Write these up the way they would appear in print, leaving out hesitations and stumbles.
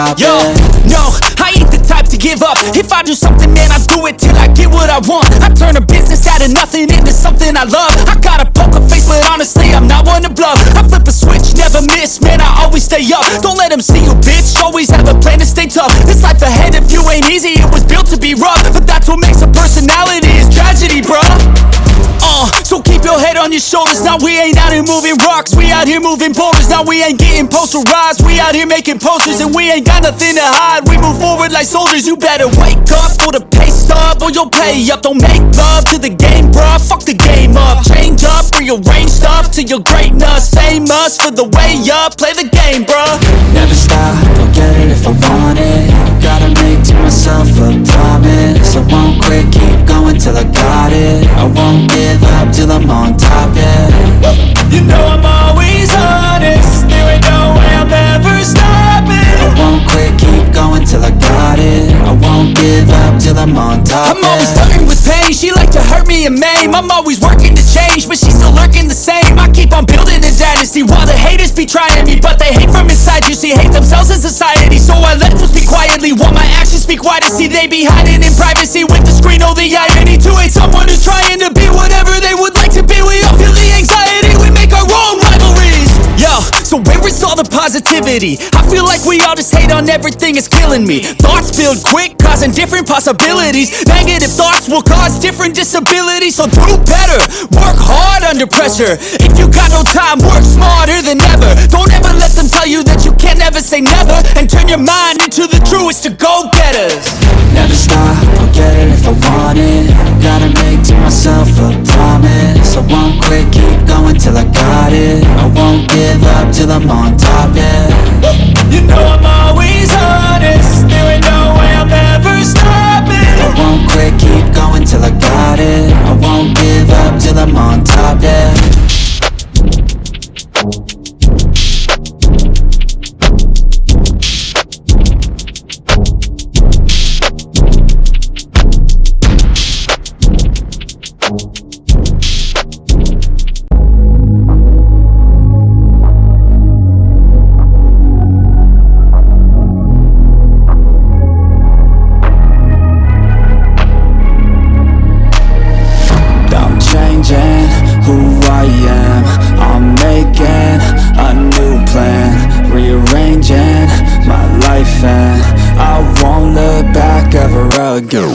stop Yo, no, I ain't the type to give up. If I do something, man, I do it till I get what I want. I turn a business out of nothing into something I love. I got a poker face, but honestly, I'm not one to bluff. I flip a switch, never miss, man, I always stay up. Don't let them see you, bitch, always have a plan to stay tough. This life ahead of you ain't easy, it was built to be rough. But that's what makes a personality, is tragedy, bruh. So keep your head on your shoulders. Now we ain't out here moving rocks, we out here moving boulders. Now we ain't getting posterized, we out here making posters. And we ain't got nothing to hide, we move forward like soldiers. You better wake up for the pay stub, or you'll pay up. Don't make love to the game, bruh, fuck the game up. Change up, rearrange stuff to your greatness. Famous for the way up, play the game, bruh. Never stop, I'll get it if I want it. Gotta make to myself a promise. I won't quit, keep going till I got it. I won't give up till I'm on top, yeah. You know I'm always honest, there ain't no way I'm ever stopping. I won't quit, keep going till I got it. I won't give up till I'm on top, I'm always flirting with pain, she like to hurt me and maim. I'm always working to change, but she's still lurking the same. I keep on building a dynasty while the haters be trying me. But they hate from inside, you see, hate themselves in society. So I let them speak quietly while my actions speak wider. See, they be hiding in privacy with the screen. Oh, the irony to hate someone who's trying to be whatever they would like to be. We all feel the anxiety, we make our own rivalries. Yo, so where is all the positivity? I feel like we all just hate on everything, it's killing me. Thoughts build quick, causing different possibilities. Negative thoughts will cause different disabilities. So do better, work hard under pressure. If you got no time, work smarter than ever. Don't ever let them tell you that you can't ever say never. And turn your mind into the truest of go-getters. Never stop, I'll get it if I want it. Gotta make to myself a promise. I won't quit, keep going till I got it. I won't give up till I'm on top, yeah. You know I'm always honest, there ain't no way I'm ever stopping. I won't quit, keep going till I got it. I won't give up till I'm on top, yeah. Who I am, I'm making a new plan, rearranging my life, and I won't look back ever again.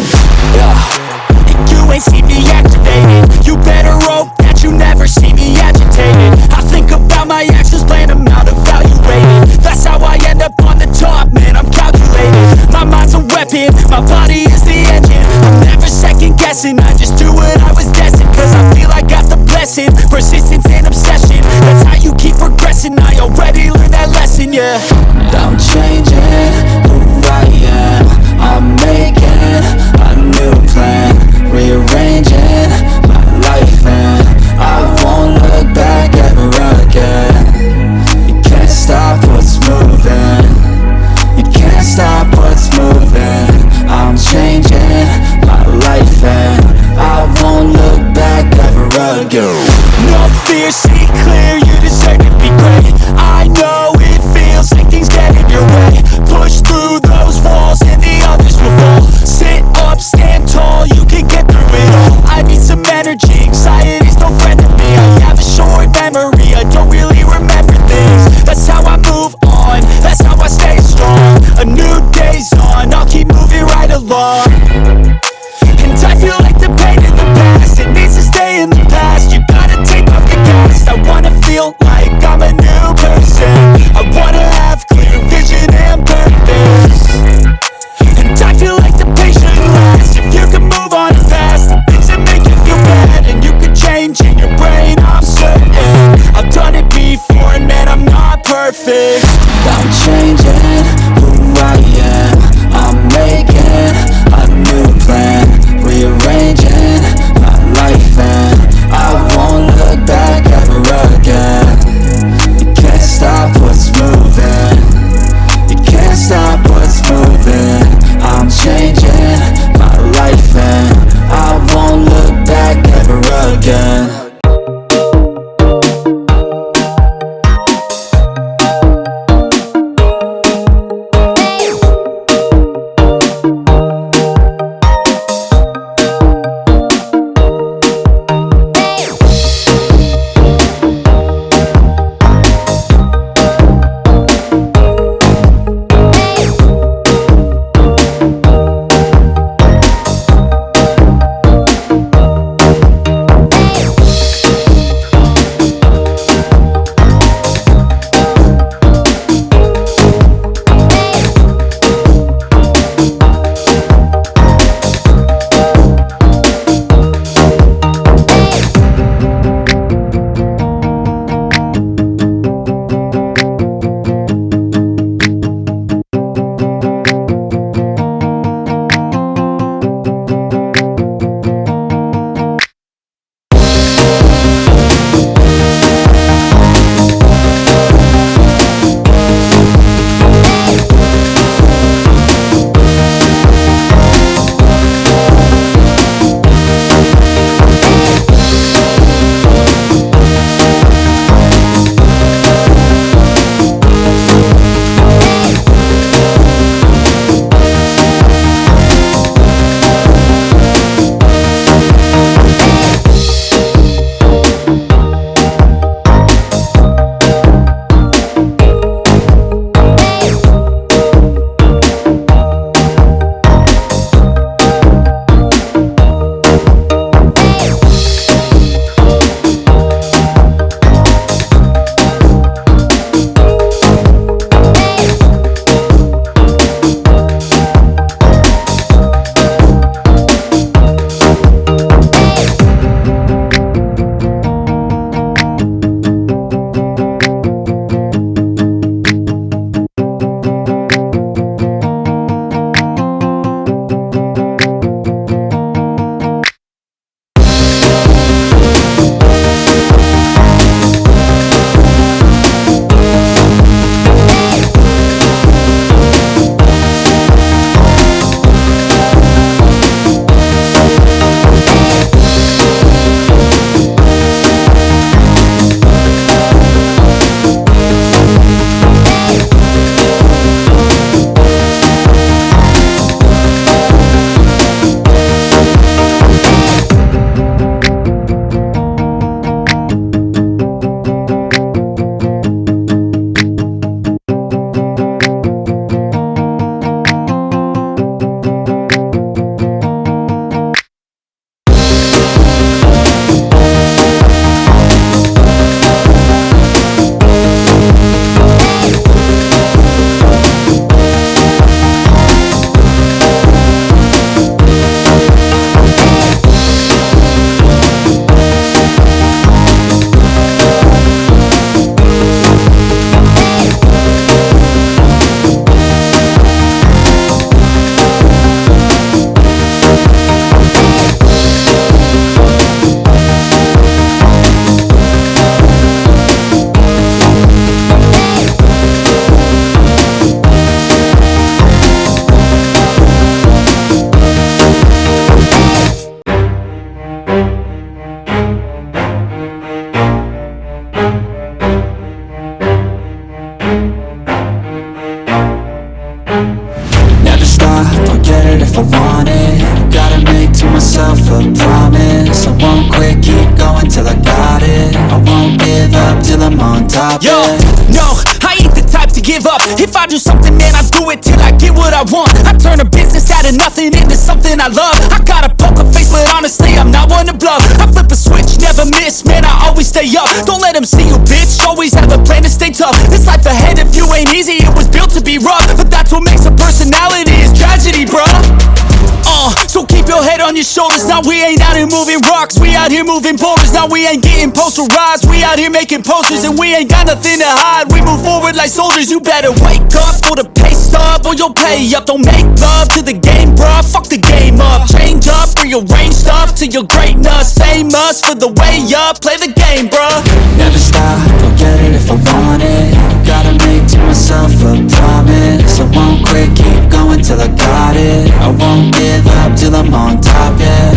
You ain't see me activated, you better hope that you never see me agitated. I think about my actions, plan them out, evaluated. That's how I end up on the top, man, I'm calculated. My mind's a weapon, my body is the engine. I'm never second guessing, I just do what I was destined. Cause I feel I got the blessing, persistence and obsession. That's how you keep progressing, I already learned that lesson, yeah. I'm changing who I am, I'm making a new plan, rearranging my life, and I won't look back ever again. You can't stop what's moving, you can't stop what's moving. I'm changing my life, and I won't look back ever again. No fear, see clear, you deserve to be great. I know it feels like things get in your way. Push through those walls and the others will fall. Sit up, stand tall, you can get through it all. I need some energy, anxiety's no friend to me. I have a short memory, I don't really remember things. That's how I move on, that's how I stay strong. A new day's on, I'll keep moving right along. And I feel like the pain in the past, it needs to stay in the past. You gotta take off the gas, I wanna feel like I'm a new a promise. I won't quit, keep going till I got it. I won't give up till I'm on top, Yo, no, I ain't the type to give up. If I do something, man, I do it till I get what I want. I turn a business out of nothing into something I love. I got a poker face, but honestly, I'm not one to bluff. I flip a switch, never miss, man, I always stay up. Don't let them see you, bitch, always have a plan to stay tough. This life ahead of you ain't easy, it was built to be rough. But that's what makes a personality, is tragedy, bruh. So keep your head on your shoulders. Now we ain't out here moving rocks, we out here moving boulders. Now we ain't getting posterized, we out here making posters. And we ain't got nothing to hide, we move forward like soldiers. You better wake up for the pay stub, or you'll pay up. Don't make love to the game, bruh, fuck the game up. Change up, rearrange stuff to your greatness. Famous for the way up, play the game, bruh. Never stop, I'll get it if I want it. Gotta make to myself a promise. I won't quit, keep going till I got it. I won't give up till I'm on top, yeah.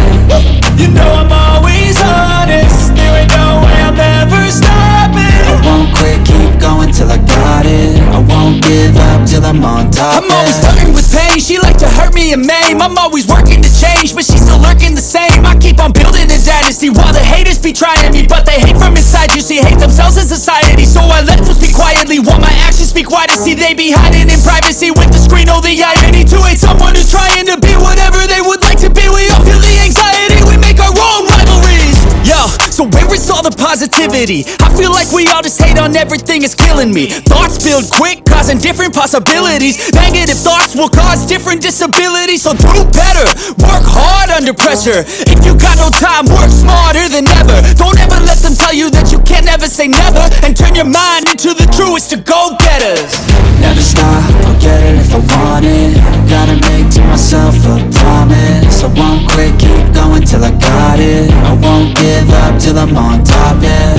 You know I'm always honest, there ain't no way I'm ever stopping. I won't quit, keep going till I got it. I won't give up till I'm on top, I'm always flirting with pain, she like to hurt me and maim. I'm always working to change, but she's still lurking the same. I keep on building a dynasty while the haters be trying me. But they hate from inside, you see, hate themselves in society. So I let them speak quietly while my actions speak wider. See, they be hiding in privacy with the screen. Oh, the irony to hate someone who's trying to be whatever they would like to be. We all feel the anxiety, we make our own rivalries. Yo, so where is all the positivity? I feel like we all just hate on everything, it's killing me. Thoughts build quick, causing different possibilities. Negative thoughts will cause different disabilities. So do better, work hard under pressure. If you got no time, work smarter than ever. Don't ever let them tell you that you can't never say never. And turn your mind into the truest of go-getters. Never stop, I'll get it if I want it. Gotta make to myself a promise. I won't quit, keep going till I got it. I won't give up till I'm on top, yeah.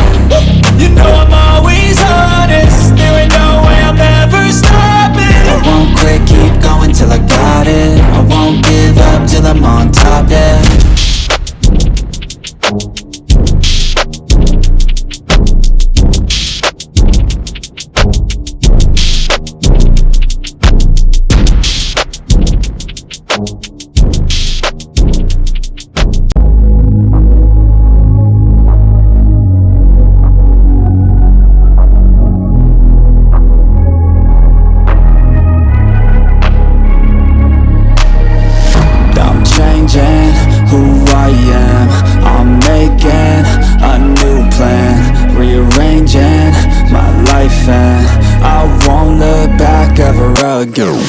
You know I'm always honest, there ain't no way I'm ever stopping. I won't quit, keep going till I got it. I won't give up till I'm on top, yeah. Who I am, I'm making a new plan, rearranging my life, and I won't look back ever again.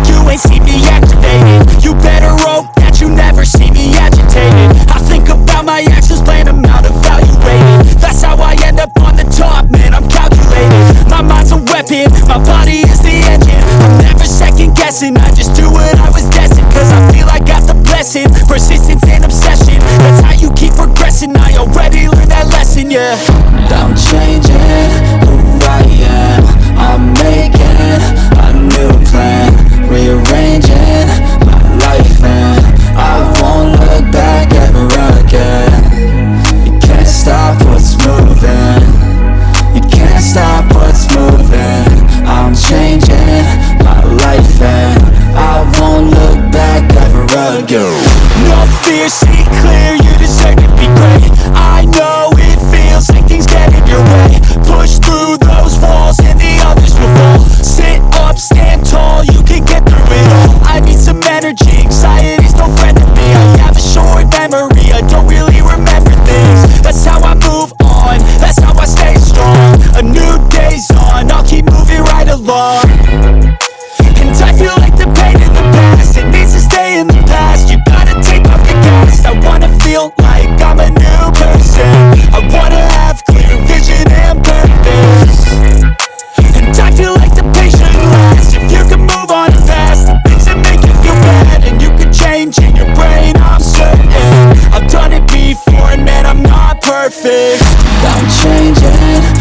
You ain't see me activated, you better hope that you never see me agitated. I think about my actions, plan them out, evaluated. That's how I end up on the top, man, I'm calculated. My mind's a weapon, my body is the engine. I'm never second guessing, I just do what I was destined. Cause I feel I got the blessing, persistence and obsession. That's how you keep progressing, I already learned that lesson, yeah. I'm changing who I am, I'm making a new plan, rearranging my life, and I won't look back ever again. You can't stop what's moving, you can't stop what's moving. I'm changing my life, and I won't look back ever again. No fear, see clear, you deserve to be great. I know it feels like things get in your way. Push through those walls and the others will fall. Sit up, stand tall, you can get through it all. I need some energy, anxiety's no friend to me. I have a short memory, I don't really remember things. That's how I move on, that's how I stay strong. A new day's on, I'll keep moving right along. And I feel like the pain in the past, it needs to stay in the past. You gotta take off the gas. I wanna feel like I'm a new person. I wanna have clear vision and purpose. And I feel like the pain shouldn't last. If you can move on past the things that make you feel bad, and you can change in your brain, I'm certain. I've done it before and man, I'm not perfect. I'm changing